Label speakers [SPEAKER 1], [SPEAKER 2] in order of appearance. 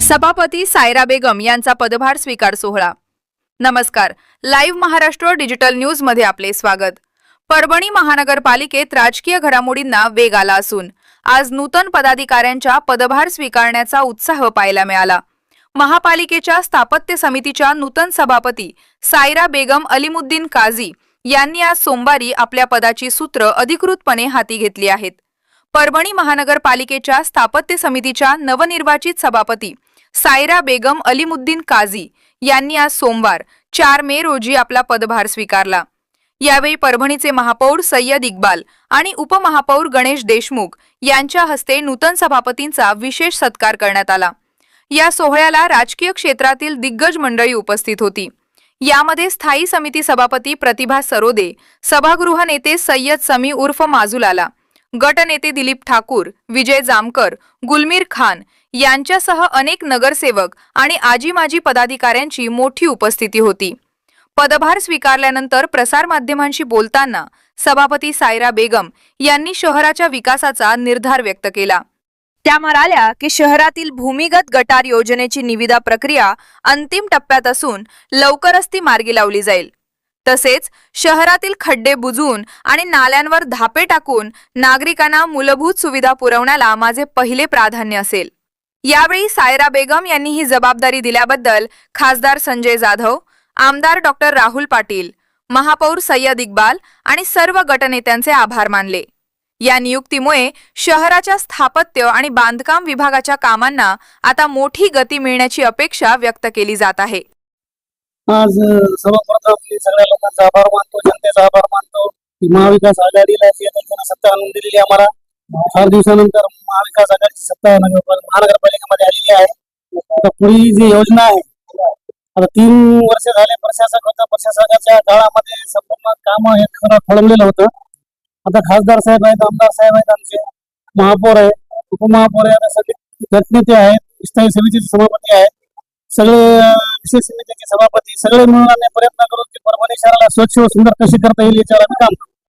[SPEAKER 1] सभापती सायरा बेगम यांचा पदभार स्वीकार सोहळा। नमस्कार, लाईव्ह महाराष्ट्र डिजिटल न्यूज मध्ये आपले स्वागत। परभणी महानगरपालिकेत राजकीय घडामोडींना वेग आला असून आज नूतन पदाधिकाऱ्यांच्या पदभार स्वीकारण्याचा उत्साह पाहायला मिळाला। महापालिकेच्या स्थापत्य समितीच्या नूतन सभापती सायरा बेगम अलीमुद्दीन काझी यांनी आज सोमवारी आपल्या पदाची सूत्र अधिकृतपणे हाती घेतली आहेत। परभणी महानगरपालिकेच्या स्थापत्य समितीच्या नवनिर्वाचित सभापती सायरा बेगम अलीमुद्दीन काझी यांनी आज सोमवार 4 मे रोजी आपला पदभार स्वीकारला। यावेळी परभणीचे महापौर सय्यद इक्बाल आणि उपमहापौर गणेश देशमुख यांच्या हस्ते नूतन सभापतींचा विशेष सत्कार करण्यात आला। या सोहळ्याला राजकीय क्षेत्रातील दिग्गज मंडळी उपस्थित होती। यामध्ये स्थायी समिती सभापती प्रतिभा सरोदे, सभागृह नेते सय्यद समी उर्फ माजुलाला, गटनेते दिलीप ठाकूर, विजय जामकर, गुलमीर खान यांच्यासह अनेक नगरसेवक आणि आजी माजी पदाधिकाऱ्यांची मोठी उपस्थिती होती। पदभार स्वीकारल्यानंतर प्रसारमाध्यमांशी बोलताना सभापती सायरा बेगम यांनी शहराच्या विकासाचा निर्धार व्यक्त केला। त्या म्हणाल्या की शहरातील भूमिगत गटार योजनेची निविदा प्रक्रिया अंतिम टप्प्यात असून लवकरच ती मार्गी लावली जाईल। तसेच शहरातील खड्डे बुजवून आणि नाल्यांवर धापे टाकून नागरिकांना मूलभूत सुविधा पुरवण्याला माझे पहिले प्राधान्य असेल। यावेळी सायरा बेगम यांनी ही जबाबदारी दिल्याबद्दल खासदार संजय जाधव, आमदार डॉक्टर राहुल पाटील, महापौर सय्यद इक्बाल आणि सर्व गटनेत्यांचे आभार मानले। या नियुक्तीमुळे शहराच्या स्थापत्य आणि बांधकाम विभागाच्या कामांना आता मोठी गती मिळण्याची अपेक्षा व्यक्त केली जात आहे।
[SPEAKER 2] आज सर्वप्रथम सगळ्या लोकांचा आभार मानतो, जनतेचा आभार मानतो की महाविकास आघाडीला जी त्यांना सत्ता आणून दिलेली आम्हाला 4 दिवसानंतर महाविकास आघाडीची सत्ता महानगरपालिकेमध्ये आलेली आहे। आता पुढील जी योजना आहे, आता 3 वर्ष झाले प्रशासक होता, प्रशासकाच्या काळामध्ये संपूर्ण काम हे खरं खोळंबलेलं होतं। आता खासदार साहेब आहेत, आमदार साहेब आहेत, आमचे महापौर आहे, उपमहापौर आहे, सगळे गटनेते आहेत, स्थायी समितीचे सभापती आहेत, सगळे विशेष समितीचे सभापती, सगळे मिळून प्रयत्न करून की परभणी शहराला स्वच्छ व सुंदर कसे करता येईल याच्यावर आम्ही काम करतो।